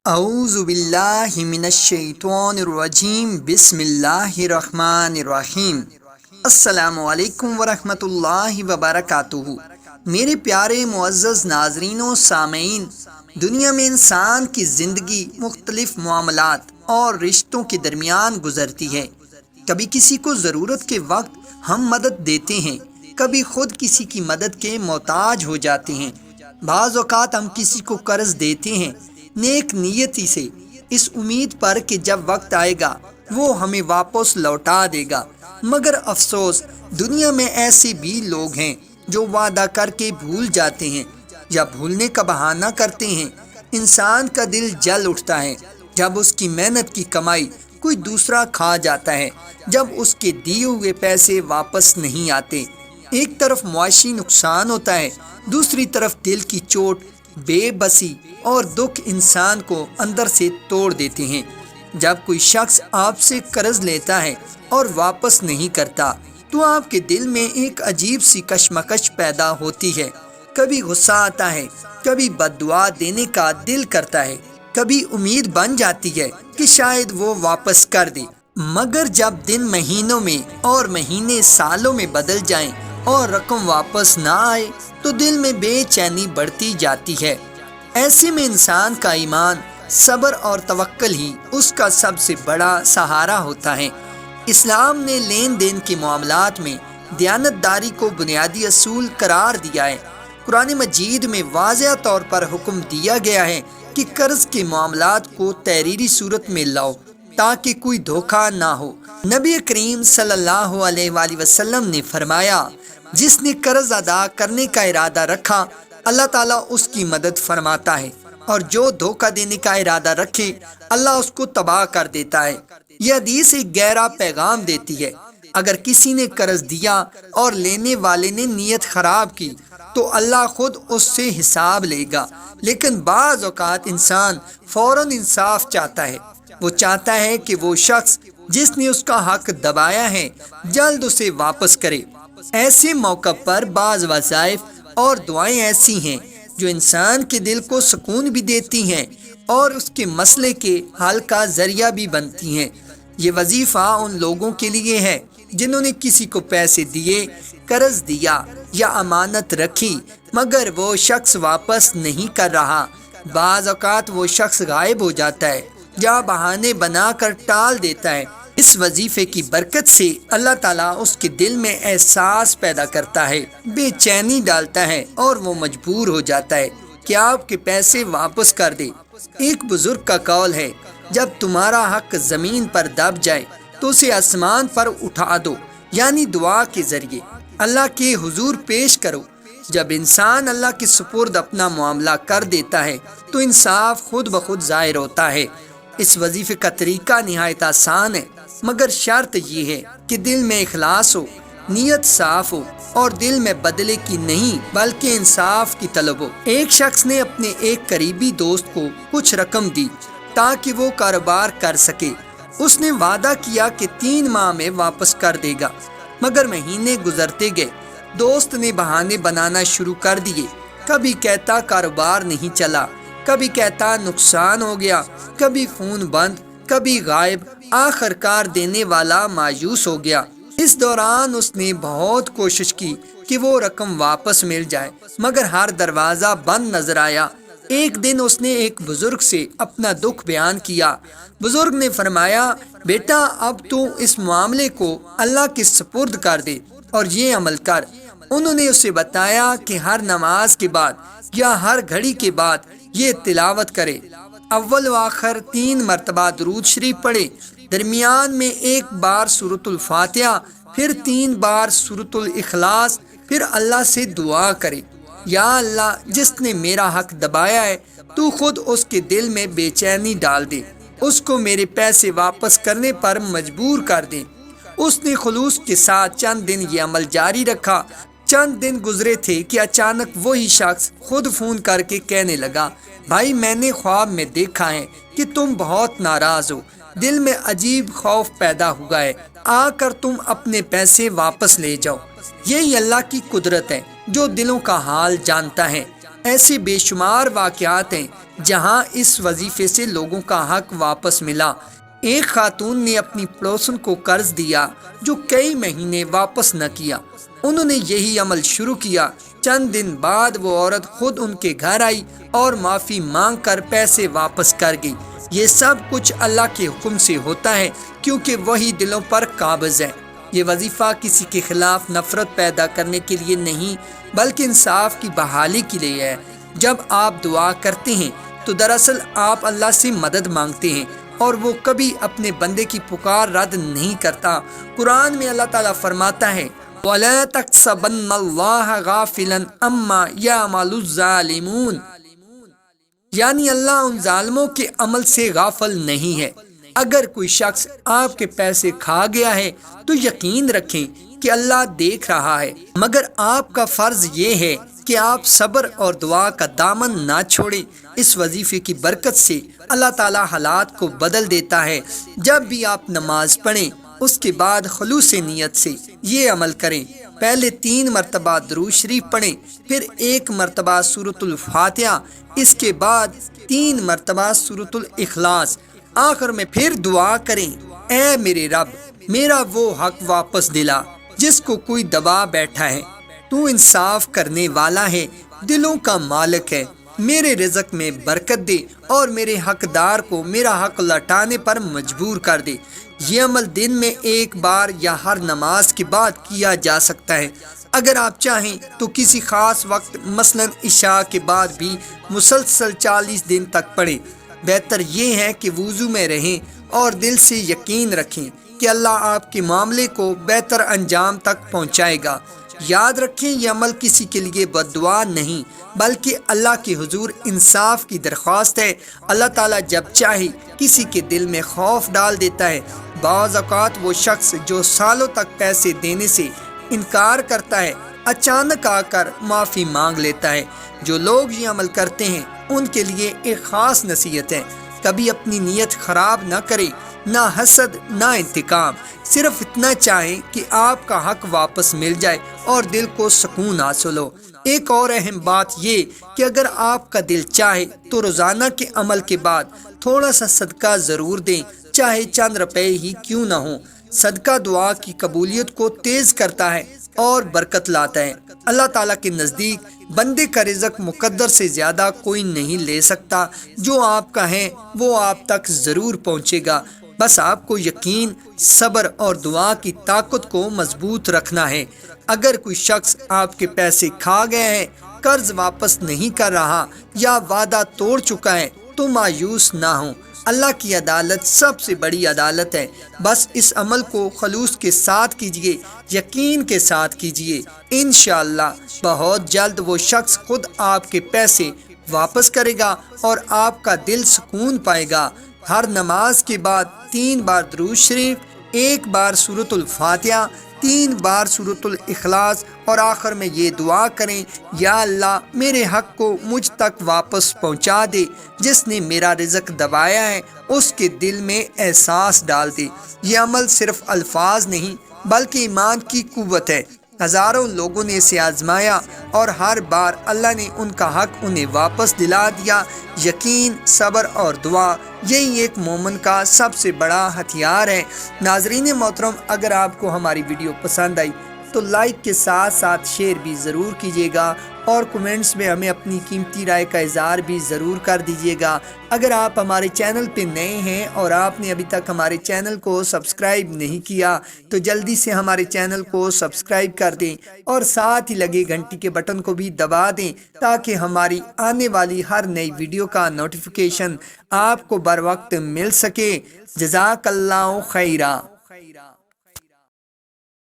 اعوذ باللہ من الشیطان الرجیم بسم اللہ الرحمن الرحیم۔ السلام علیکم ورحمۃ اللہ وبرکاتہ۔ میرے پیارے معزز ناظرین و سامعین، دنیا میں انسان کی زندگی مختلف معاملات اور رشتوں کے درمیان گزرتی ہے۔ کبھی کسی کو ضرورت کے وقت ہم مدد دیتے ہیں، کبھی خود کسی کی مدد کے محتاج ہو جاتے ہیں۔ بعض اوقات ہم کسی کو قرض دیتے ہیں نیک نیتی سے، اس امید پر کہ جب وقت آئے گا وہ ہمیں واپس لوٹا دے گا، مگر افسوس دنیا میں ایسے بھی لوگ ہیں جو وعدہ کر کے بھول جاتے ہیں یا بھولنے کا بہانہ کرتے ہیں۔ انسان کا دل جل اٹھتا ہے جب اس کی محنت کی کمائی کوئی دوسرا کھا جاتا ہے، جب اس کے دیے ہوئے پیسے واپس نہیں آتے۔ ایک طرف معاشی نقصان ہوتا ہے، دوسری طرف دل کی چوٹ، بے بسی اور دکھ انسان کو اندر سے توڑ دیتے ہیں۔ جب کوئی شخص آپ سے قرض لیتا ہے اور واپس نہیں کرتا تو آپ کے دل میں ایک عجیب سی کشمکش پیدا ہوتی ہے۔ کبھی غصہ آتا ہے، کبھی بد دعا دینے کا دل کرتا ہے، کبھی امید بن جاتی ہے کہ شاید وہ واپس کر دے، مگر جب دن مہینوں میں اور مہینے سالوں میں بدل جائیں اور رقم واپس نہ آئے تو دل میں بے چینی بڑھتی جاتی ہے۔ ایسے میں انسان کا ایمان، صبر اور توکل ہی اس کا سب سے بڑا سہارا ہوتا ہے۔ اسلام نے لین دین کے معاملات میں دیانت داری کو بنیادی اصول قرار دیا ہے۔ قرآن مجید میں واضح طور پر حکم دیا گیا ہے کہ قرض کے معاملات کو تحریری صورت میں لاؤ تاکہ کوئی دھوکہ نہ ہو۔ نبی کریم صلی اللہ علیہ وآلہ وسلم نے فرمایا، جس نے قرض ادا کرنے کا ارادہ رکھا اللہ تعالیٰ اس کی مدد فرماتا ہے، اور جو دھوکہ دینے کا ارادہ رکھے اللہ اس کو تباہ کر دیتا ہے۔ یہ حدیث ایک گہرا پیغام دیتی ہے۔ اگر کسی نے قرض دیا اور لینے والے نے نیت خراب کی تو اللہ خود اس سے حساب لے گا، لیکن بعض اوقات انسان فوراً انصاف چاہتا ہے۔ وہ چاہتا ہے کہ وہ شخص جس نے اس کا حق دبایا ہے جلد اسے واپس کرے۔ ایسے موقع پر بعض وظائف اور دعائیں ایسی ہیں جو انسان کے دل کو سکون بھی دیتی ہیں اور اس کے مسئلے کے حل کا ذریعہ بھی بنتی ہیں۔ یہ وظیفہ ان لوگوں کے لیے ہے جنہوں نے کسی کو پیسے دیے، قرض دیا یا امانت رکھی مگر وہ شخص واپس نہیں کر رہا۔ بعض اوقات وہ شخص غائب ہو جاتا ہے یا بہانے بنا کر ٹال دیتا ہے۔ اس وظیفے کی برکت سے اللہ تعالیٰ اس کے دل میں احساس پیدا کرتا ہے، بے چینی ڈالتا ہے اور وہ مجبور ہو جاتا ہے کہ آپ کے پیسے واپس کر دے۔ ایک بزرگ کا قول ہے، جب تمہارا حق زمین پر دب جائے تو اسے آسمان پر اٹھا دو، یعنی دعا کے ذریعے اللہ کے حضور پیش کرو۔ جب انسان اللہ کے سپرد اپنا معاملہ کر دیتا ہے تو انصاف خود بخود ظاہر ہوتا ہے۔ اس وظیفے کا طریقہ نہایت آسان ہے، مگر شرط یہ ہے کہ دل میں اخلاص ہو، نیت صاف ہو اور دل میں بدلے کی نہیں بلکہ انصاف کی طلب ہو۔ ایک شخص نے اپنے ایک قریبی دوست کو کچھ رقم دی تاکہ وہ کاروبار کر سکے۔ اس نے وعدہ کیا کہ 3 ماہ میں واپس کر دے گا، مگر مہینے گزرتے گئے، دوست نے بہانے بنانا شروع کر دیے۔ کبھی کہتا کاروبار نہیں چلا، کبھی کہتا نقصان ہو گیا، کبھی فون بند، کبھی غائب۔ آخر کار دینے والا مایوس ہو گیا۔ اس دوران اس نے بہت کوشش کی کہ وہ رقم واپس مل جائے، مگر ہر دروازہ بند نظر آیا۔ ایک دن اس نے ایک بزرگ سے اپنا دکھ بیان کیا۔ بزرگ نے فرمایا، بیٹا اب تو اس معاملے کو اللہ کے سپرد کر دے اور یہ عمل کر۔ انہوں نے اسے بتایا کہ ہر نماز کے بعد یا ہر گھڑی کے بعد یہ تلاوت کرے، اول و آخر 3 مرتبہ درود شریف پڑھے، درمیان میں 1 بار سورۃ الفاتحہ، پھر 3 بار سورۃ الاخلاص، پھر اللہ سے دعا کرے، یا اللہ جس نے میرا حق دبایا ہے تو خود اس کے دل میں بے چینی ڈال دے، اس کو میرے پیسے واپس کرنے پر مجبور کر دے۔ اس نے خلوص کے ساتھ چند دن یہ عمل جاری رکھا۔ چند دن گزرے تھے کہ اچانک وہی شخص خود فون کر کے کہنے لگا، بھائی میں نے خواب میں دیکھا ہے کہ تم بہت ناراض ہو، دل میں عجیب خوف پیدا ہوا ہے، آ کر تم اپنے پیسے واپس لے جاؤ۔ یہی اللہ کی قدرت ہے جو دلوں کا حال جانتا ہے۔ ایسے بے شمار واقعات ہیں جہاں اس وظیفے سے لوگوں کا حق واپس ملا۔ ایک خاتون نے اپنی پڑوسن کو قرض دیا جو کئی مہینے واپس نہ کیا۔ انہوں نے یہی عمل شروع کیا۔ چند دن بعد وہ عورت خود ان کے گھر آئی اور معافی مانگ کر پیسے واپس کر گئی۔ یہ سب کچھ اللہ کے حکم سے ہوتا ہے کیونکہ وہی دلوں پر قابض ہے۔ یہ وظیفہ کسی کے خلاف نفرت پیدا کرنے کے لیے نہیں بلکہ انصاف کی بحالی کے لیے ہے۔ جب آپ دعا کرتے ہیں تو دراصل آپ اللہ سے مدد مانگتے ہیں اور وہ کبھی اپنے بندے کی پکار رد نہیں کرتا۔ قرآن میں اللہ تعالیٰ فرماتا ہے وَلَا تَحْسَبَنَّ اللَّهَ غَافِلًا عَمَّا يَعْمَلُ الظَّالِمُونَ، یعنی اللہ ان ظالموں کے عمل سے غافل نہیں ہے۔ اگر کوئی شخص آپ کے پیسے کھا گیا ہے تو یقین رکھیں کہ اللہ دیکھ رہا ہے، مگر آپ کا فرض یہ ہے کہ آپ صبر اور دعا کا دامن نہ چھوڑیں۔ اس وظیفے کی برکت سے اللہ تعالی حالات کو بدل دیتا ہے۔ جب بھی آپ نماز پڑھیں اس کے بعد خلوص نیت سے یہ عمل کریں۔ پہلے 3 مرتبہ درود شریف پڑھیں، پھر 1 مرتبہ سورۃ الفاتحہ، اس کے بعد 3 مرتبہ سورۃ الاخلاص، آخر میں پھر دعا کریں اے میرے رب میرا وہ حق واپس دلا جس کو کوئی دبا بیٹھا ہے۔ تو انصاف کرنے والا ہے، دلوں کا مالک ہے، میرے رزق میں برکت دے اور میرے حقدار کو میرا حق لوٹانے پر مجبور کر دے۔ یہ عمل دن میں 1 بار یا ہر نماز کے بعد کیا جا سکتا ہے۔ اگر آپ چاہیں تو کسی خاص وقت مثلا عشاء کے بعد بھی مسلسل 40 دن تک پڑھیں۔ بہتر یہ ہے کہ وضو میں رہیں اور دل سے یقین رکھیں کہ اللہ آپ کے معاملے کو بہتر انجام تک پہنچائے گا۔ یاد رکھیں یہ عمل کسی کے لیے بد دعا نہیں بلکہ اللہ کے حضور انصاف کی درخواست ہے۔ اللہ تعالیٰ جب چاہے کسی کے دل میں خوف ڈال دیتا ہے۔ بعض اوقات وہ شخص جو سالوں تک پیسے دینے سے انکار کرتا ہے اچانک آ کر معافی مانگ لیتا ہے۔ جو لوگ یہ عمل کرتے ہیں ان کے لیے ایک خاص نصیحت ہے، کبھی اپنی نیت خراب نہ کریں، نہ حسد نہ انتقام، صرف اتنا چاہیں کہ آپ کا حق واپس مل جائے اور دل کو سکون حاصل ہو۔ ایک اور اہم بات یہ کہ اگر آپ کا دل چاہے تو روزانہ کے عمل کے بعد تھوڑا سا صدقہ ضرور دیں، چاہے چند روپے ہی کیوں نہ ہوں۔ صدقہ دعا کی قبولیت کو تیز کرتا ہے اور برکت لاتا ہے۔ اللہ تعالیٰ کے نزدیک بندے کا رزق مقدر سے زیادہ کوئی نہیں لے سکتا۔ جو آپ کا ہے وہ آپ تک ضرور پہنچے گا، بس آپ کو یقین، صبر اور دعا کی طاقت کو مضبوط رکھنا ہے۔ اگر کوئی شخص آپ کے پیسے کھا گیا ہے، قرض واپس نہیں کر رہا یا وعدہ توڑ چکا ہے تو مایوس نہ ہوں۔ اللہ کی عدالت سب سے بڑی عدالت ہے۔ بس اس عمل کو خلوص کے ساتھ کیجئے، یقین کے ساتھ کیجئے، انشاءاللہ بہت جلد وہ شخص خود آپ کے پیسے واپس کرے گا اور آپ کا دل سکون پائے گا۔ ہر نماز کے بعد 3 بار درود شریف، 1 بار سورۃ الفاتحہ، 3 بار سورۃ الاخلاص اور آخر میں یہ دعا کریں یا اللہ میرے حق کو مجھ تک واپس پہنچا دے، جس نے میرا رزق دبایا ہے اس کے دل میں احساس ڈال دے۔ یہ عمل صرف الفاظ نہیں بلکہ ایمان کی قوت ہے۔ ہزاروں لوگوں نے اسے آزمایا اور ہر بار اللہ نے ان کا حق انہیں واپس دلا دیا۔ یقین، صبر اور دعا یہی ایک مومن کا سب سے بڑا ہتھیار ہے۔ ناظرین محترم، اگر آپ کو ہماری ویڈیو پسند آئی تو لائک کے ساتھ ساتھ شیئر بھی ضرور کیجیے گا اور کومنٹس میں ہمیں اپنی قیمتی رائے کا اظہار بھی ضرور کر دیجیے گا۔ اگر آپ ہمارے چینل پہ نئے ہیں اور آپ نے ابھی تک ہمارے چینل کو سبسکرائب نہیں کیا تو جلدی سے ہمارے چینل کو سبسکرائب کر دیں اور ساتھ ہی لگے گھنٹی کے بٹن کو بھی دبا دیں تاکہ ہماری آنے والی ہر نئی ویڈیو کا نوٹیفیکیشن آپ کو بر وقت مل سکے۔ جزاک اللہ خیرہ۔